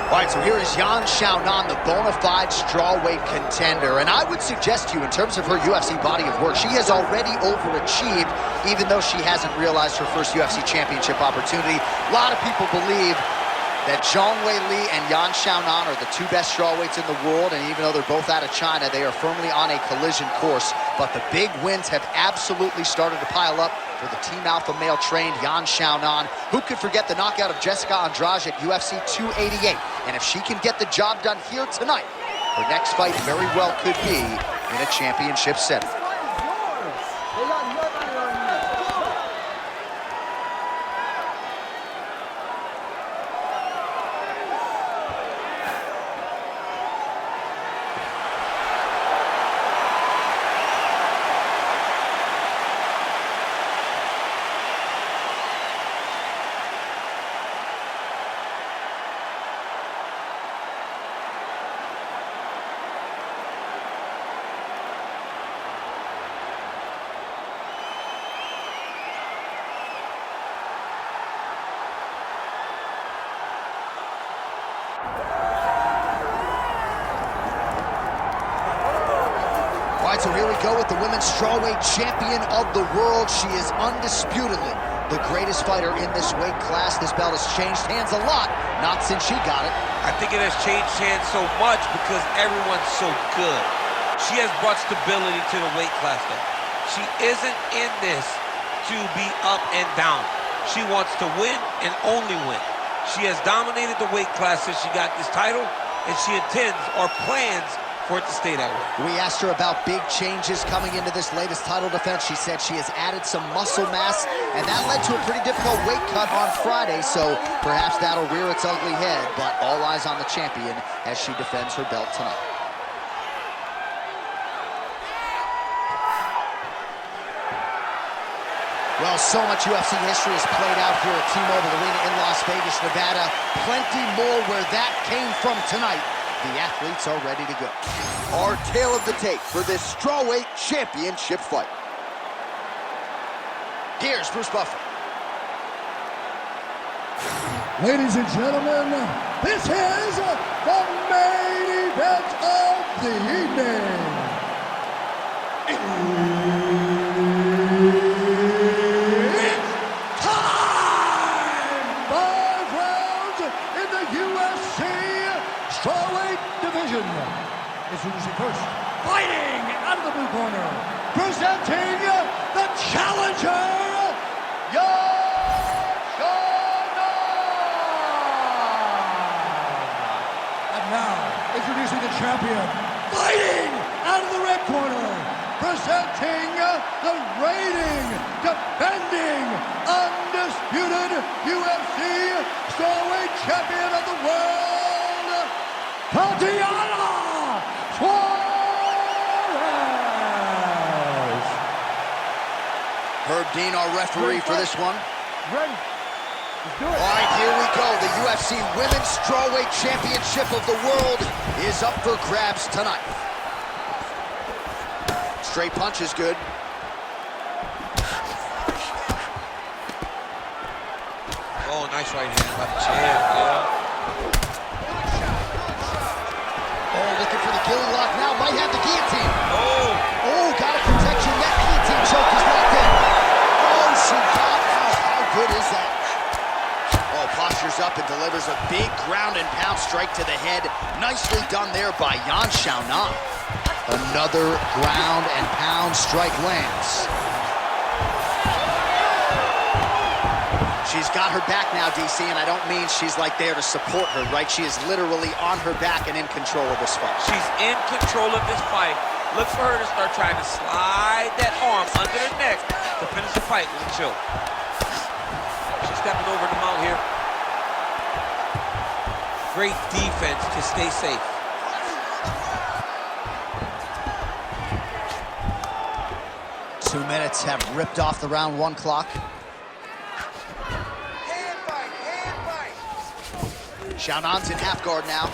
All right, so here is Xiaonan, the bona fide strawweight contender. And I would suggest to you, in terms of her UFC body of work, she has already overachieved, even though she hasn't realized her first UFC championship opportunity. A lot of people believe that Zhang Weili and Xiaonan are the two best strawweights in the world, and even though they're both out of China, they are firmly on a collision course. But the big wins have absolutely started to pile up for the Team Alpha male-trained Xiaonan. Who could forget the knockout of Jessica Andrade at UFC 288? And if she can get the job done here tonight, her next fight very well could be in a championship setting. All right, so here we go with the women's strawweight champion of the world. She is undisputedly the greatest fighter in this weight class. This belt has changed hands a lot, not since she got it. I think it has changed hands so much because everyone's so good. She has brought stability to the weight class, though. She isn't in this to be up and down. She wants to win and only win. She has dominated the weight class since she got this title, and she intends or plans for it to stay that way. We asked her about big changes coming into this latest title defense. She said she has added some muscle mass, and that led to a pretty difficult weight cut on Friday, so perhaps that'll rear its ugly head, but all eyes on the champion as she defends her belt tonight. Well, so much UFC history has played out here at T-Mobile Arena in Las Vegas, Nevada. Plenty more where that came from tonight. The athletes are ready to go. Our tale of the tape for this strawweight championship fight. Here's Bruce Buffer. Ladies and gentlemen, this is the main event of the evening. It's time! 5 rounds in the UFC strawweight division. Introducing first, fighting out of the blue corner, presenting the challenger, Xiaonan. And now, introducing the champion, fighting out of the red corner, presenting the reigning, defending, undisputed UFC strawweight champion of the world, Tatiana Suarez. Herb Dean, our referee for this one. Ready? Let's do it. All right, here we go. The UFC Women's Strawweight Championship of the world is up for grabs tonight. Straight punch is good. Oh, nice right hand by the champ, yeah. Oh, looking for the killing lock now. Might have the guillotine. Oh, Oh, got a protection. That guillotine choke is locked in. Oh, she got out. How good is that? Oh, postures up and delivers a big ground and pound strike to the head. Nicely done there by Xiaonan. Another ground and pound strike lands. She's got her back now, DC, and I don't mean she's like there to support her, right? She is literally on her back and in control of this fight. she's in control of this fight. Look for her to start trying to slide that arm under the neck to finish the fight with a choke. She's stepping over the mount here. Great defense to stay safe. Two minutes have ripped off the round one clock. Hand fight, hand fight. Xiaonan's in half guard now.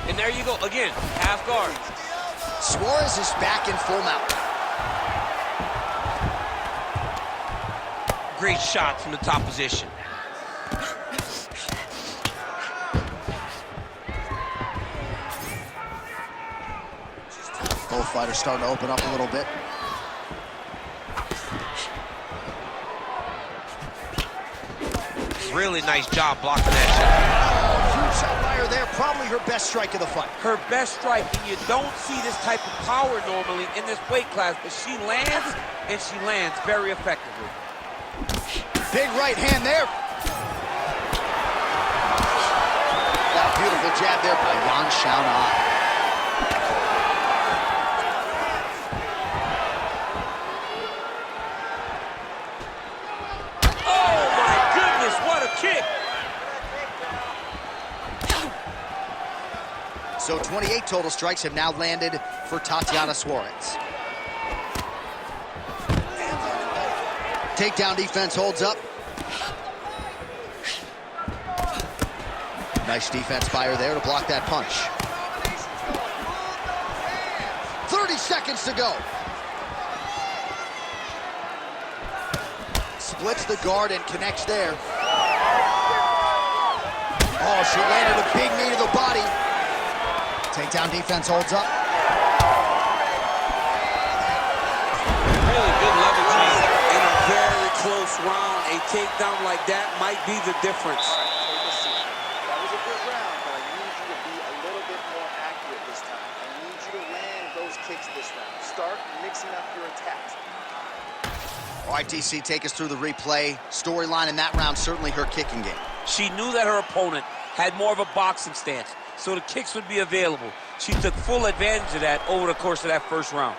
And there you go, again, half guard. Suarez is back in full mount. great shots from the top position. Both fighters starting to open up a little bit. Really nice job blocking that shot. Oh, huge shot by her there. Probably her best strike of the fight. Her best strike, and you don't see this type of power normally in this weight class, but she lands, and she lands very effectively. Big right hand there. That beautiful jab there by Xiaonan. So 28 total strikes have now landed for Tatiana Suarez. Takedown defense holds up. Nice defense by her there to block that punch. 30 seconds to go. Splits the guard and connects there. Oh, she landed a big knee to the body. Takedown defense holds up. Really good level change in a very close round. A takedown like that might be the difference. That was a good round, but I need you to be a little bit more accurate this time. I need you to land those kicks this round. Start mixing up your attacks. All right, DC, take us through the replay. Storyline in that round, certainly her kicking game. She knew that her opponent had more of a boxing stance, so the kicks would be available. She took full advantage of that over the course of that first round.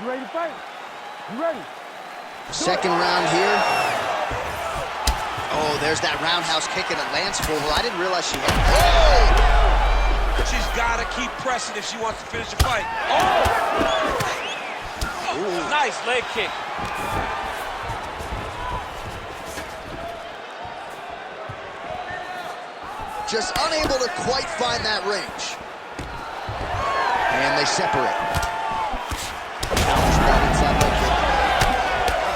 You ready to fight? You ready? Second round here. Oh, there's that roundhouse kick and it lands full. Well, I didn't realize she had... Oh! She's got to keep pressing if she wants to finish the fight. Oh! Nice leg kick. Just unable to quite find that range. And they separate. Inside leg kick.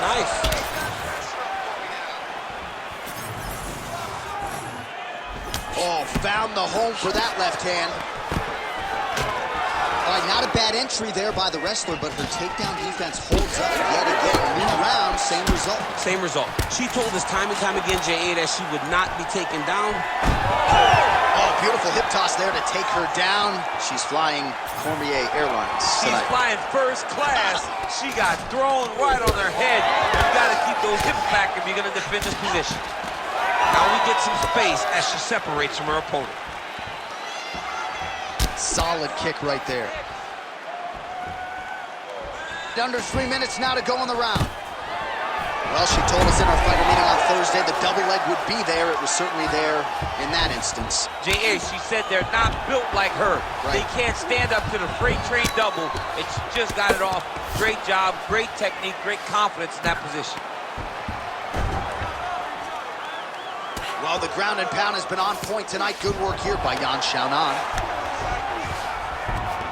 Nice. Oh, found the home for that left hand. All right, not a bad entry there by the wrestler, but her takedown defense holds up yet again. New round, same result. Same result. She told us time and time again, J.A., that she would not be taken down. Oh, beautiful hip toss there to take her down. She's flying Cormier Airlines She's tonight. flying first class. She got thrown right on her head. You got to keep those hips back if you're going to defend this position. Now we get some space as she separates from her opponent. Solid kick right there. Under 3 minutes now to go in the round. Well, she told us in our fighter meeting on Thursday the double leg would be there. It was certainly there in that instance. J.A., she said they're not built like her. Right. They can't stand up to the freight train double, and she just got it off. Great job, great technique, great confidence in that position. Well, the ground and pound has been on point tonight. Good work here by Xiaonan.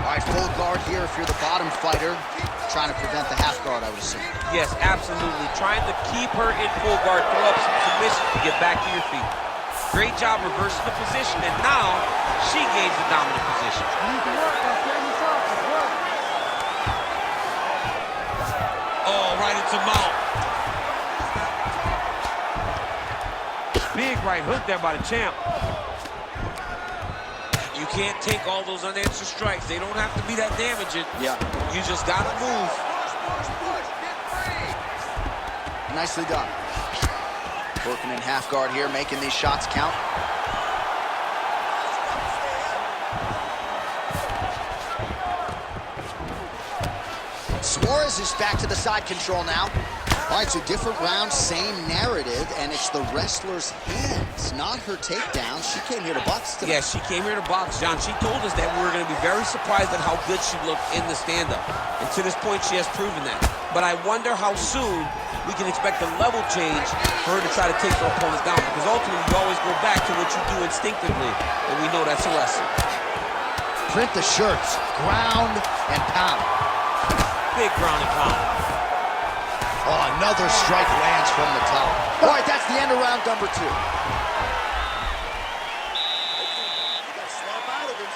All right, full guard here if you're the bottom fighter. Trying to prevent the half guard, I would assume. Yes, absolutely. Trying to keep her in full guard, throw up some submission to get back to your feet. Great job reversing the position, and now she gains the dominant position. Oh, right into mount. Big right hook there by the champ. You can't take all those unanswered strikes. They don't have to be that damaging. Yeah. You just gotta move. Nicely done. Working in half guard here, making these shots count. Suarez is back to the side control now. All right, so different round, same narrative, and it's the wrestler's hands, not her takedown. She came here to box tonight. Yeah, she came here to box, John. She told us that we were going to be very surprised at how good she looked in the stand-up. And to this point, she has proven that. But I wonder how soon we can expect a level change for her to try to take her opponents down, because ultimately you always go back to what you do instinctively, and we know that's a wrestling. Print the shirts, ground and pound. Big ground and pound. Oh, another strike lands from the top. All right, that's the end of round number 2. You gotta snap out of this,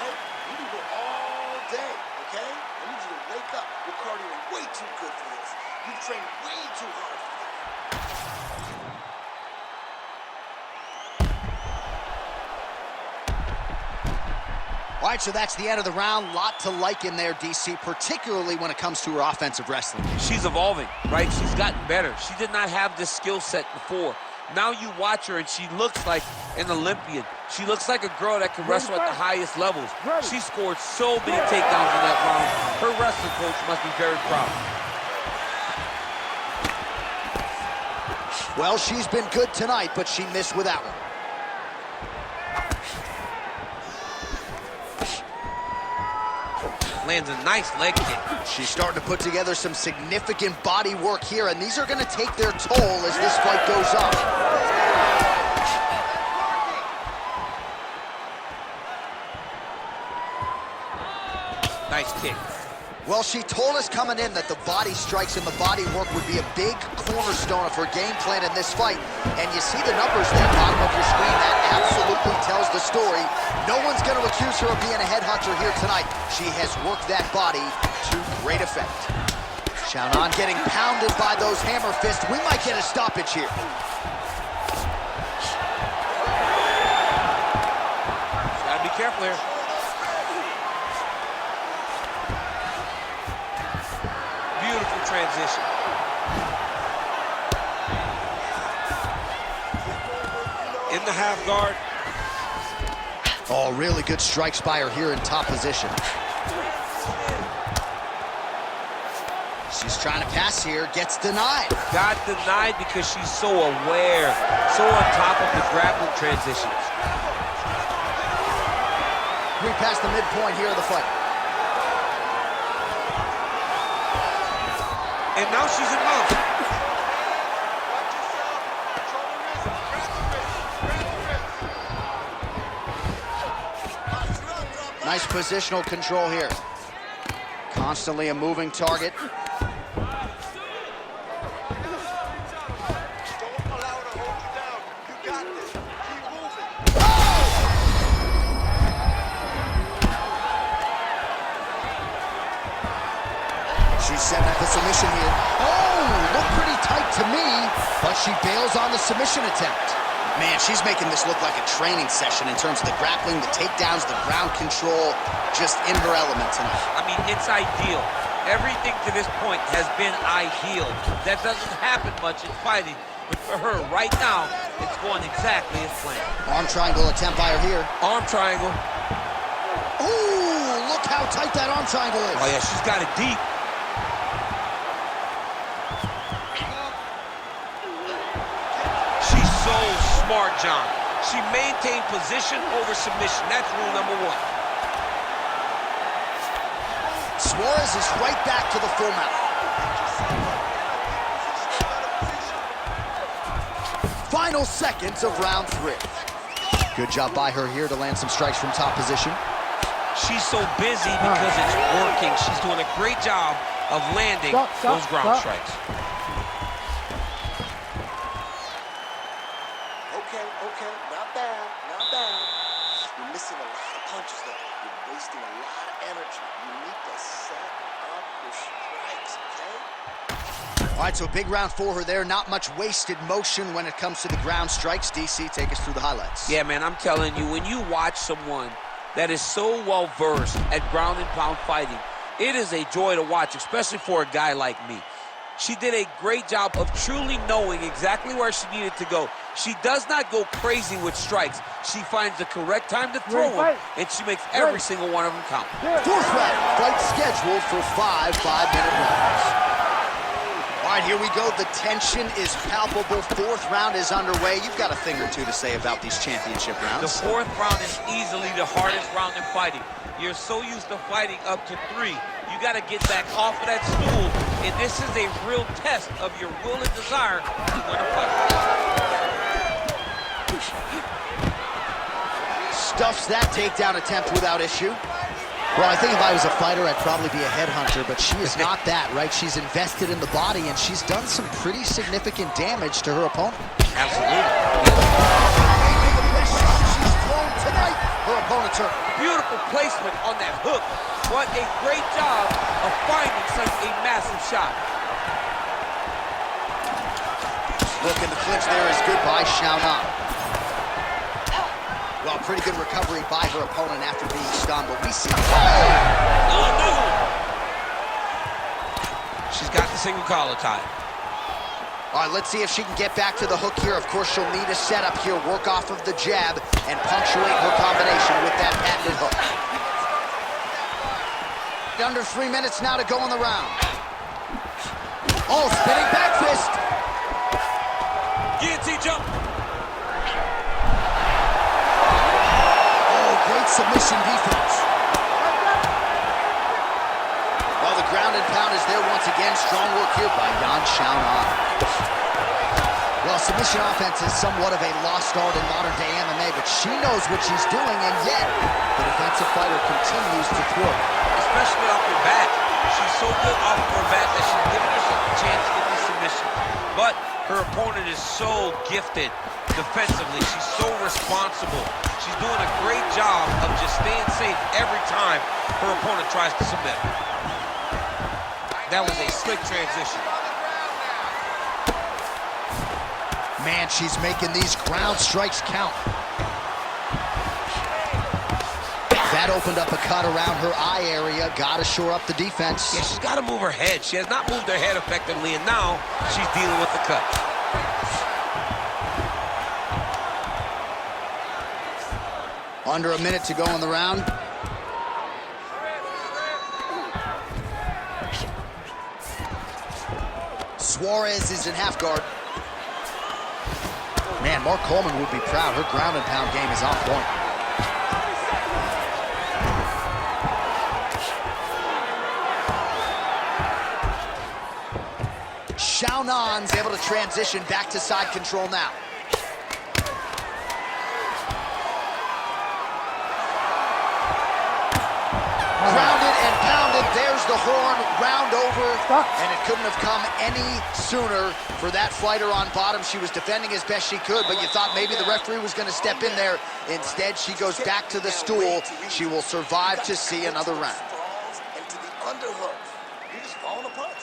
right? You can go all day, okay? I need you to wake up. Your cardio is way too good for this. You've trained way too hard for this. All right, so that's the end of the round. Lot to like in there, DC, particularly when it comes to her offensive wrestling. She's evolving, right? She's gotten better. She did not have this skill set before. Now you watch her, and she looks like an Olympian. She looks like a girl that can wrestle at the highest levels. She scored so many takedowns in that round. Her wrestling coach must be very proud. Well, she's been good tonight, but she missed with that one. Lands a nice leg kick. She's starting to put together some significant body work here, and these are going to take their toll as this fight goes on. Nice kick. Well, she told us coming in that the body strikes and the body work would be a big cornerstone of her game plan in this fight. And you see the numbers there, bottom of your screen. That absolutely tells the story. No one's going to accuse her of being a headhunter here tonight. She has worked that body to great effect. Xiaonan getting pounded by those hammer fists. We might get a stoppage here. Gotta be careful here. Beautiful transition. In the half guard. Oh, really good strikes by her here in top position. She's trying to pass here, gets denied. Got denied because she's so aware, so on top of the grappling transitions. We past the midpoint here of the fight. And now she's in mount. Nice positional control here. Constantly a moving target. Don't allow her to hold you down. You got this. Keep moving. She's setting up a submission here. Oh, looked pretty tight to me, but she bails on the submission attempt. Man, she's making this look like a training session in terms of the grappling, the takedowns, the ground control, just in her element tonight. I mean, it's ideal. Everything to this point has been ideal. That doesn't happen much in fighting, but for her right now, it's going exactly as planned. Arm triangle attempt by her here. Arm triangle. Ooh, look how tight that arm triangle is. Oh yeah, she's got it deep. She's so smart, John. She maintained position over submission. That's rule number 1. Suarez is right back to the full mount. Final seconds of round 3. Good job by her here to land some strikes from top position. She's so busy because it's working. She's doing a great job of landing those ground strikes. Okay, not bad, not bad. You're missing a lot of punches, though. You're wasting a lot of energy. You need to set up your strikes, okay? All right, so big round for her there. Not much wasted motion when it comes to the ground strikes. DC, take us through the highlights. Yeah, man, I'm telling you, when you watch someone that is so well-versed at ground and pound fighting, it is a joy to watch, especially for a guy like me. She did a great job of truly knowing exactly where she needed to go. She does not go crazy with strikes. She finds the correct time to throw them, and she makes every single one of them count. 4th round, fight scheduled for 5 5-minute rounds. All All right, here we go. The tension is palpable. Fourth round is underway. You've got a thing or two to say about these championship rounds. The fourth round is easily the hardest round in fighting. You're so used to fighting up to 3. You got to get back off of that stool, and this is a real test of your will and desire to win a fight. Stuffs that takedown attempt without issue. Well, I think if I was a fighter, I'd probably be a headhunter, but she is not that, right? She's invested in the body, and she's done some pretty significant damage to her opponent. Absolutely. She's thrown tonight. Her opponent's hurt. Beautiful placement on that hook. What a great job of finding such a massive shot. Look, in the clinch there is good by Xiaonan. Well, pretty good recovery by her opponent after being stunned, but we see... Oh, no! She's got the single collar tie. All right, let's see if she can get back to the hook here. Of course, she'll need a setup here, work off of the jab, and punctuate her combination with that patented hook. Under 3 minutes now to go in the round. Oh, spinning back fist. Guillotine jump. Oh, great submission defense. Well, the ground and pound is there once again. Strong work here by Xiaonan. Well, submission offense is somewhat of a lost art in modern-day MMA, but she knows what she's doing, and yet the defensive fighter continues to thwart. Especially off her back. She's so good off her back that she's giving herself a chance to get this submission. But her opponent is so gifted defensively. She's so responsible. She's doing a great job of just staying safe every time her opponent tries to submit. That was a slick transition. Man, she's making these ground strikes count. That opened up a cut around her eye area. Gotta shore up the defense. Yeah, she's got to move her head. She has not moved her head effectively, and now she's dealing with the cut. Under a minute to go in the round. Suarez is in half guard. Man, Mark Coleman would be proud. Her ground and pound game is on point. Xiaonan's able to transition back to side control now. Grounded and pounded. There's the horn. Round over. And it couldn't have come any sooner for that fighter on bottom. She was defending as best she could, but you thought maybe the referee was going to step in there. Instead, she goes back to the stool. She will survive to see another round. Into the underhook. You're just falling apart.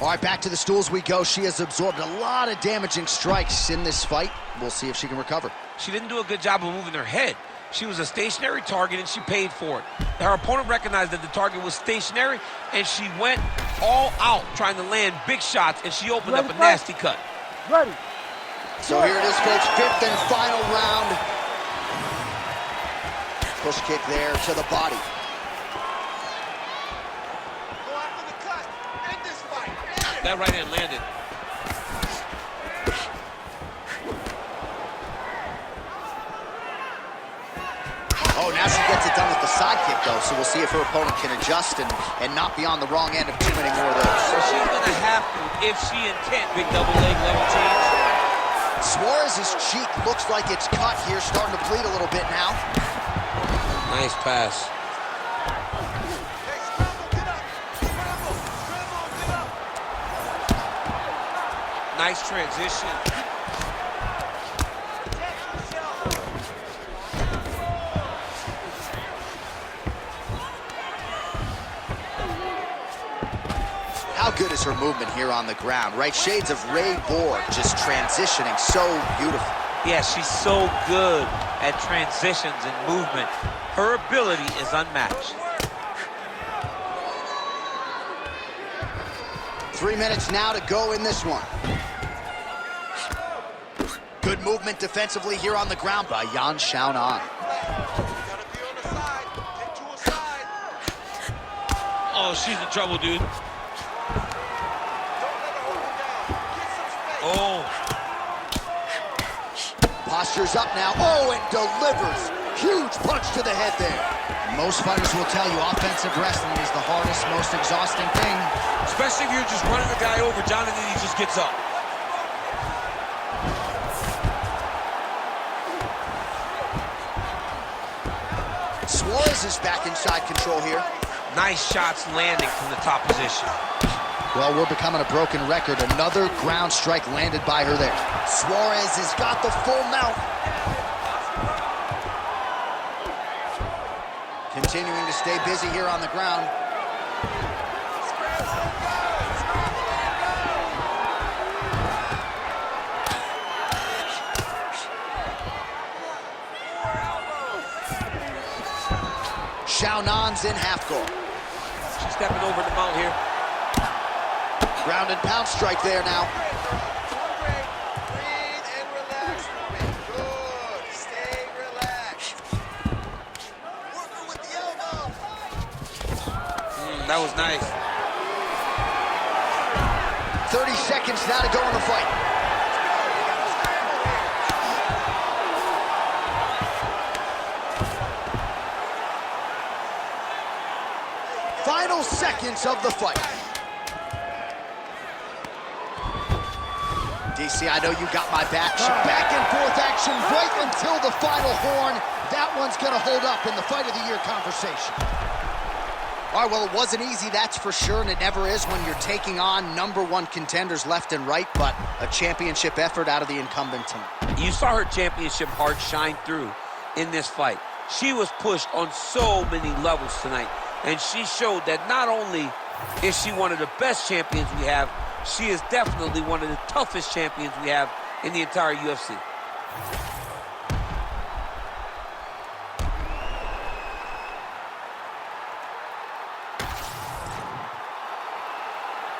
All right, back to the stools we go. She has absorbed a lot of damaging strikes in this fight. We'll see if she can recover. She didn't do a good job of moving her head. She was a stationary target, and she paid for it. Her opponent recognized that the target was stationary, and she went all out trying to land big shots, and she opened up a nasty cut. Ready. So here it is, folks, fifth and final round. Push kick there to the body. Go after the cut. End this fight. That right hand landed. Oh, now she gets it done with the side kick, though, so we'll see if her opponent can adjust and not be on the wrong end of too many more of those. So she's going to have to, if she intent, big double leg level change. Suarez's cheek looks like it's cut here, starting to bleed a little bit now. Nice pass. Nice transition. How good is her movement here on the ground, right? Shades of Ray Borg, just transitioning so beautiful. Yeah, she's so good at transitions and movement. Her ability is unmatched. 3 minutes now to go in this one. Good movement defensively here on the ground by Xiaonan. Oh, she's in trouble, dude. Postures up now. Oh, and delivers. Huge punch to the head there. Most fighters will tell you offensive wrestling is the hardest, most exhausting thing. Especially if you're just running the guy over, Jonathan, he just gets up. Suarez is back inside control here. Nice shots landing from the top position. Well, we're becoming a broken record. Another ground strike landed by her there. Suarez has got the full mount. Continuing to stay busy here on the ground. Xiaonan's in half guard. She's stepping over the mount here. Ground and pound strike there now. Breathe and relax from it. Good. Stay relaxed. Work her with the elbow. That was nice. 30 seconds now to go in the fight. Final seconds of the fight. DC, I know you got my back. Back and forth action right until the final horn. That one's going to hold up in the Fight of the Year conversation. All right, well, it wasn't easy, that's for sure, and it never is when you're taking on #1 contenders left and right, but a championship effort out of the incumbent tonight. You saw her championship heart shine through in this fight. She was pushed on so many levels tonight, and she showed that not only is she one of the best champions we have, she is definitely one of the toughest champions we have in the entire UFC.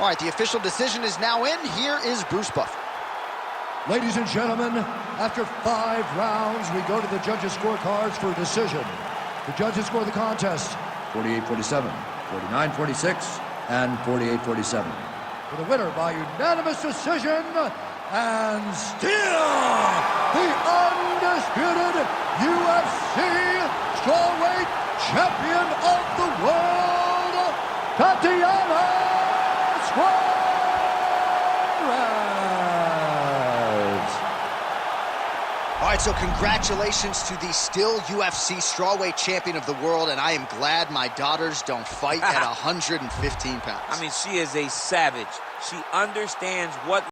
All right, the official decision is now in. Here is Bruce Buffer. Ladies and gentlemen, after 5 rounds, we go to the judges' scorecards for a decision. The judges score the contest 48-47, 49-46, and 48-47. For the winner by unanimous decision, and still the undisputed UFC strawweight champion of the world, Tatiana Suarez. All right, so congratulations to the still UFC strawweight champion of the world, and I am glad my daughters don't fight at 115 pounds. I mean, she is a savage. She understands what